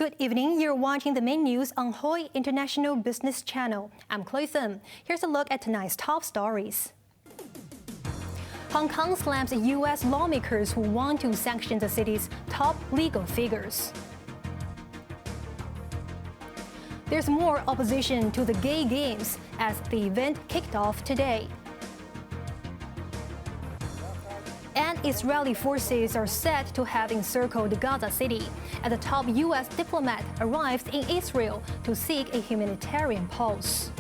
Good evening. You're watching the main news on HOY International Business Channel. I'm Chloe Feng. Here's a look at tonight's top stories. Hong Kong slams U.S. lawmakers who want to sanction the city's top legal figures. There's more opposition to the gay games as the event kicked off today. And Israeli forces are said to have encircled Gaza City, as a top U.S. diplomat arrives in Israel to seek a humanitarian pause.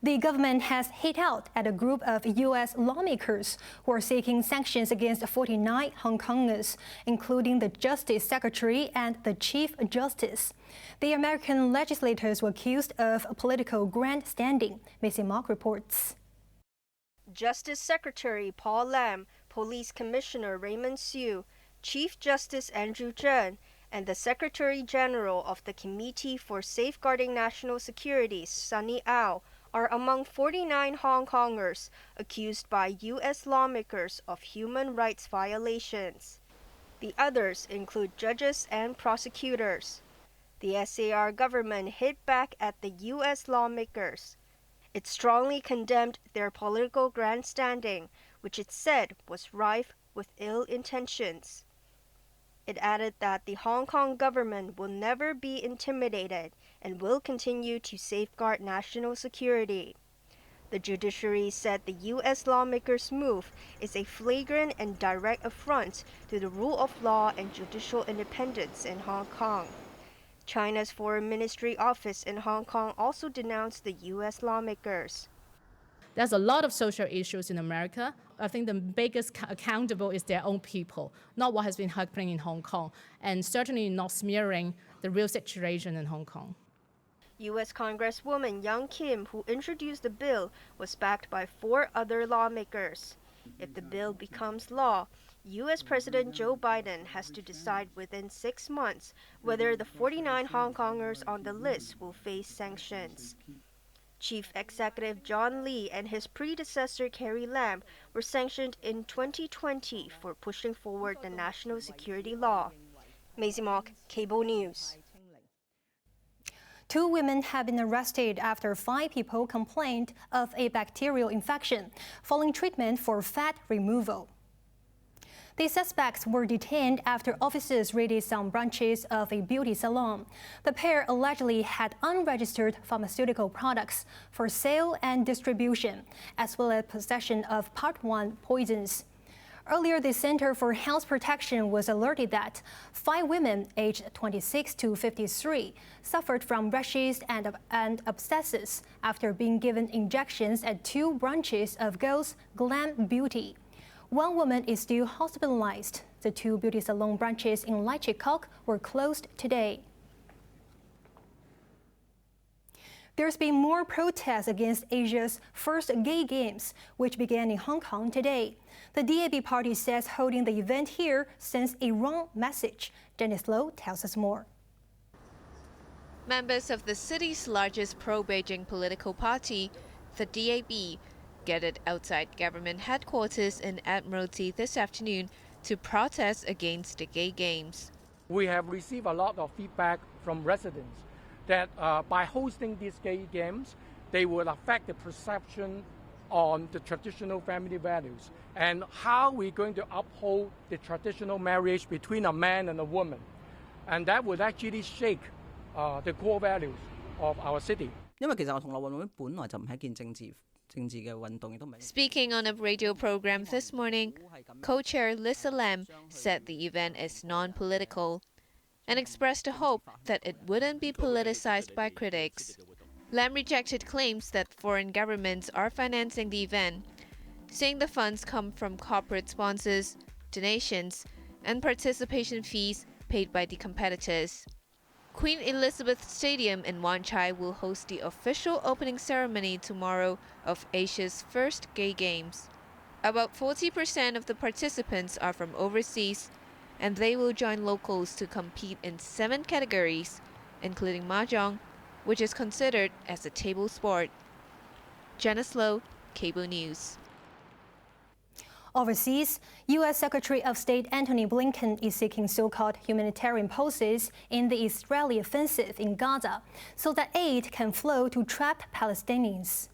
The government has hit out at a group of U.S. lawmakers who are seeking sanctions against 49 Hong Kongers, including the Justice Secretary and the Chief Justice. The American legislators were accused of political grandstanding. Macy Mock reports. Justice Secretary Paul Lam, Police Commissioner Raymond Siu, Chief Justice Andrew Zhen, and the Secretary General of the Committee for Safeguarding National Security, Sunny Au, are among 49 Hong Kongers accused by U.S. lawmakers of human rights violations. The others include judges and prosecutors. The SAR government hit back at the U.S. lawmakers. It strongly condemned their political grandstanding, which it said was rife with ill intentions. It added that the Hong Kong government will never be intimidated and will continue to safeguard national security. The judiciary said the U.S. lawmakers' move is a flagrant and direct affront to the rule of law and judicial independence in Hong Kong. China's Foreign Ministry office in Hong Kong also denounced the U.S. lawmakers. There's a lot of social issues in America. I think the biggest accountable is their own people, not what has been happening in Hong Kong, and certainly not smearing the real situation in Hong Kong. U.S. Congresswoman Young Kim, who introduced the bill, was backed by 4 other lawmakers. If the bill becomes law, U.S. President Joe Biden has to decide within 6 months whether the 49 Hong Kongers on the list will face sanctions. Chief Executive John Lee and his predecessor Carrie Lam were sanctioned in 2020 for pushing forward the national security law. Maisie Mock, Cable News. 2 women have been arrested after 5 people complained of a bacterial infection following treatment for fat removal. The suspects were detained after officers raided some branches of a beauty salon. The pair allegedly had unregistered pharmaceutical products for sale and distribution, as well as possession of Part 1 poisons. Earlier, the Center for Health Protection was alerted that 5 women aged 26 to 53 suffered from rashes and abscesses after being given injections at 2 branches of Girls Glam Beauty. 1 woman is still hospitalized. The 2 beauty salon branches in Lai Chi Kok were closed today. There's been more protests against Asia's first gay games, which began in Hong Kong today. The DAB party says holding the event here sends a wrong message. Dennis Low tells us more. Members of the city's largest pro-Beijing political party, the DAB, gathered outside government headquarters in Admiralty this afternoon to protest against the gay games. We have received a lot of feedback from residents that by hosting these gay games, they will affect the perception on the traditional family values and how we're going to uphold the traditional marriage between a man and a woman. And that would actually shake the core values of our city. Speaking on a radio program this morning, co-chair Lisa Lam said the event is non-political and expressed a hope that it wouldn't be politicized by critics. Lam rejected claims that foreign governments are financing the event, saying the funds come from corporate sponsors, donations, and participation fees paid by the competitors. Queen Elizabeth Stadium in Wan Chai will host the official opening ceremony tomorrow of Asia's first gay games. About 40% of the participants are from overseas, and they will join locals to compete in 7 categories, including mahjong, which is considered as a table sport. Janice Low, Cable News. Overseas, U.S. Secretary of State Antony Blinken is seeking so-called humanitarian pauses in the Israeli offensive in Gaza so that aid can flow to trapped Palestinians.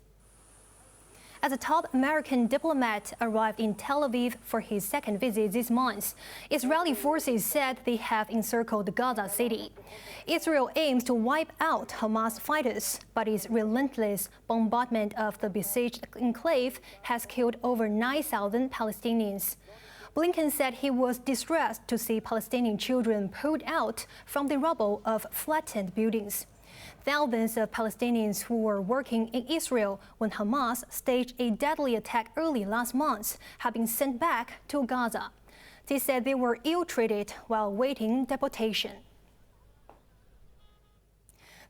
As a top American diplomat arrived in Tel Aviv for his second visit this month, Israeli forces said they have encircled Gaza City. Israel aims to wipe out Hamas fighters, but its relentless bombardment of the besieged enclave has killed over 9,000 Palestinians. Blinken said he was distressed to see Palestinian children pulled out from the rubble of flattened buildings. Thousands of Palestinians who were working in Israel when Hamas staged a deadly attack early last month have been sent back to Gaza. They said they were ill-treated while awaiting deportation.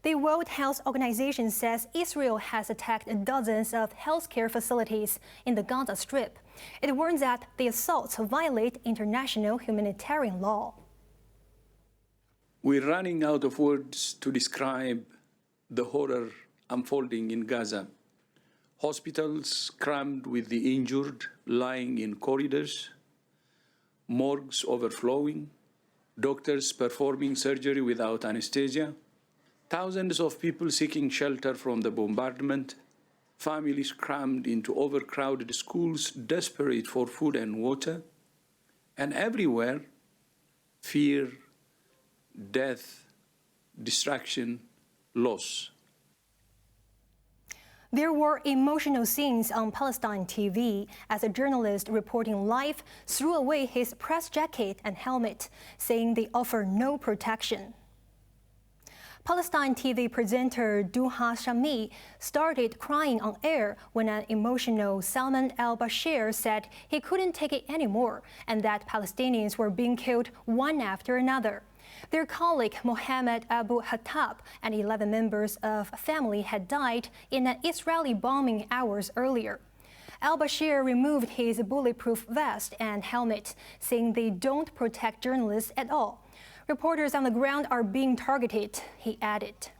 The World Health Organization says Israel has attacked dozens of healthcare facilities in the Gaza Strip. It warns that the assaults violate international humanitarian law. We're running out of words to describe the horror unfolding in Gaza. Hospitals crammed with the injured lying in corridors, morgues overflowing, doctors performing surgery without anesthesia, thousands of people seeking shelter from the bombardment, families crammed into overcrowded schools, desperate for food and water, and everywhere, fear, death, distraction, loss. There were emotional scenes on Palestine TV as a journalist reporting live threw away his press jacket and helmet, saying they offer no protection. Palestine TV presenter Duha Shami started crying on air when an emotional Salman al-Bashir said he couldn't take it anymore and that Palestinians were being killed one after another. Their colleague Mohammed Abu Hattab and 11 members of a family had died in an Israeli bombing hours earlier. Al-Bashir removed his bulletproof vest and helmet, saying they don't protect journalists at all. Reporters on the ground are being targeted, he added.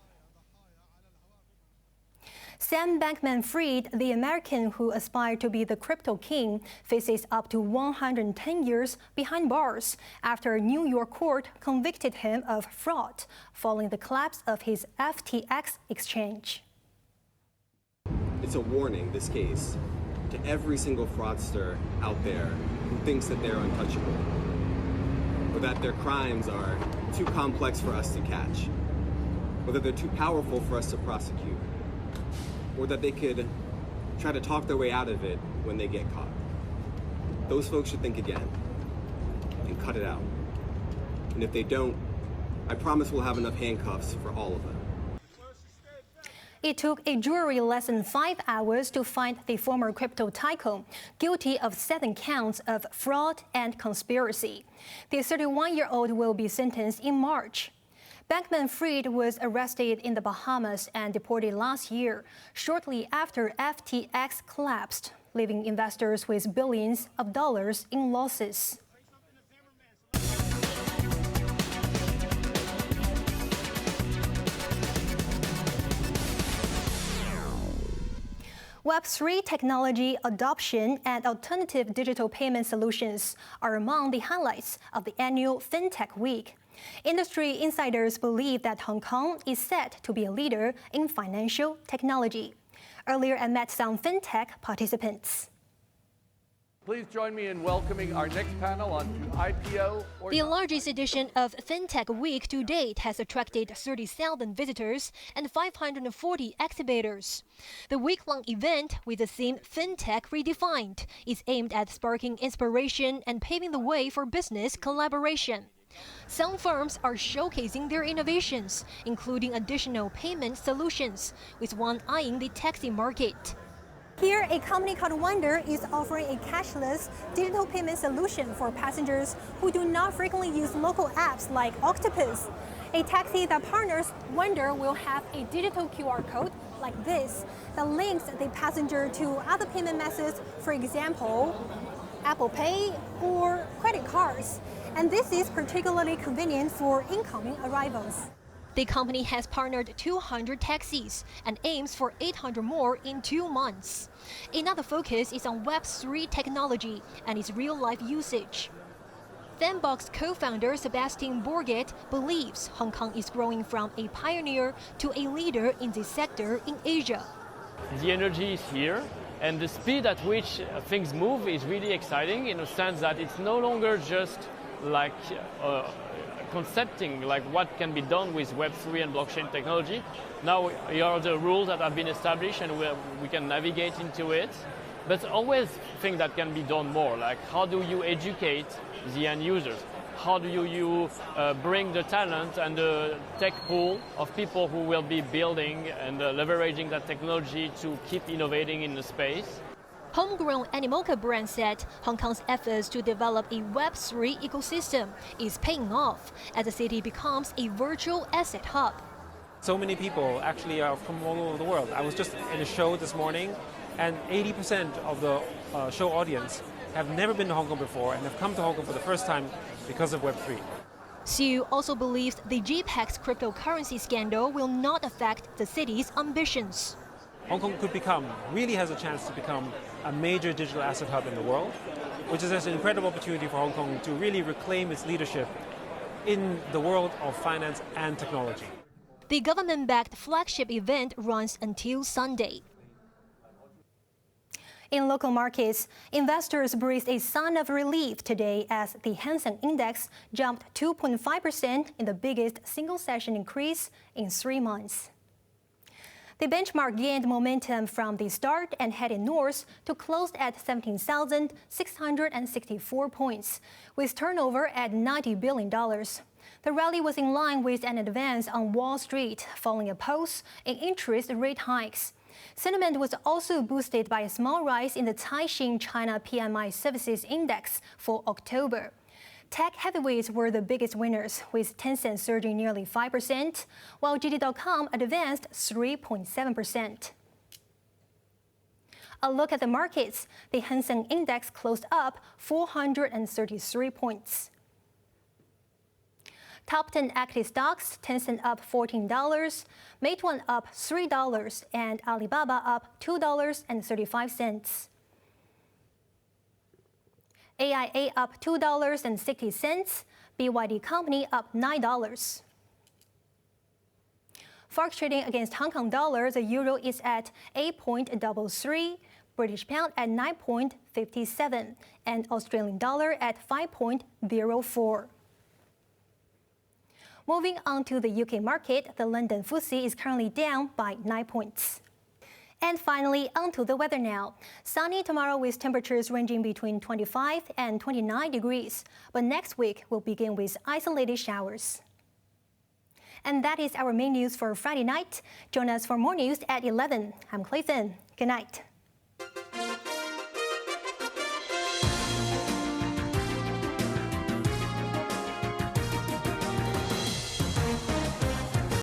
Sam Bankman-Fried, the American who aspired to be the crypto king, faces up to 110 years behind bars after a New York court convicted him of fraud following the collapse of his FTX exchange. It's a warning, this case, to every single fraudster out there who thinks that they're untouchable, or that their crimes are too complex for us to catch, or that they're too powerful for us to prosecute, or that they could try to talk their way out of it when they get caught. Those folks should think again and cut it out. And if they don't, I promise we'll have enough handcuffs for all of them. It took a jury less than 5 hours to find the former crypto tycoon guilty of 7 counts of fraud and conspiracy. The 31-year-old will be sentenced in March. Bankman-Fried was arrested in the Bahamas and deported last year, shortly after FTX collapsed, leaving investors with billions of dollars in losses. Web3 technology adoption and alternative digital payment solutions are among the highlights of the annual Fintech Week. Industry insiders believe that Hong Kong is set to be a leader in financial technology. Earlier, I met some Fintech participants. Please join me in welcoming our next panel on IPO. The largest edition of Fintech Week to date has attracted 30,000 visitors and 540 exhibitors. The week-long event, with the theme Fintech Redefined, is aimed at sparking inspiration and paving the way for business collaboration. Some firms are showcasing their innovations, including additional payment solutions, with one eyeing the taxi market. Here, a company called Wonder is offering a cashless digital payment solution for passengers who do not frequently use local apps like Octopus. A taxi that partners Wonder will have a digital QR code like this that links the passenger to other payment methods, for example, Apple Pay or credit cards. And this is particularly convenient for incoming arrivals. The company has partnered 200 taxis and aims for 800 more in 2 months. Another focus is on Web3 technology and its real-life usage. Sandbox co-founder Sebastian Bourget believes Hong Kong is growing from a pioneer to a leader in this sector in Asia. The energy is here, and the speed at which things move is really exciting in a sense that it's no longer just like concepting like what can be done with Web3 and blockchain technology. Now here are the rules that have been established and we can navigate into it. But always things that can be done more, like how do you educate the end users? How do you bring the talent and the tech pool of people who will be building and leveraging that technology to keep innovating in the space? Homegrown Animoca brand said Hong Kong's efforts to develop a Web3 ecosystem is paying off as the city becomes a virtual asset hub. So many people actually are from all over the world. I was just in a show this morning, and 80% of the show audience have never been to Hong Kong before and have come to Hong Kong for the first time because of Web3. Xu also believes the JPEX cryptocurrency scandal will not affect the city's ambitions. Hong Kong really has a chance to become a major digital asset hub in the world, which is an incredible opportunity for Hong Kong to really reclaim its leadership in the world of finance and technology. The government-backed flagship event runs until Sunday. In local markets, investors breathed a sigh of relief today as the Hang Seng Index jumped 2.5% in the biggest single-session increase in 3 months. The benchmark gained momentum from the start and headed north to close at 17,664 points, with turnover at $90 billion. The rally was in line with an advance on Wall Street following a pause in interest rate hikes. Sentiment was also boosted by a small rise in the Caixin China PMI Services Index for October. Tech heavyweights were the biggest winners, with Tencent surging nearly 5%, while JD.com advanced 3.7%. A look at the markets. The Hang Seng Index closed up 433 points. Top 10 equity stocks: Tencent up $14, Meituan up $3, and Alibaba up $2.35. AIA up $2.60, BYD Company up $9. Forex trading against Hong Kong dollar, the euro is at 8.33, British pound at 9.57, and Australian dollar at 5.04. Moving on to the UK market, the London FTSE is currently down by 9 points. And finally, onto the weather now. Sunny tomorrow with temperatures ranging between 25 and 29 degrees. But next week will begin with isolated showers. And that is our main news for Friday night. Join us for more news at 11. I'm Chloe Feng. Good night.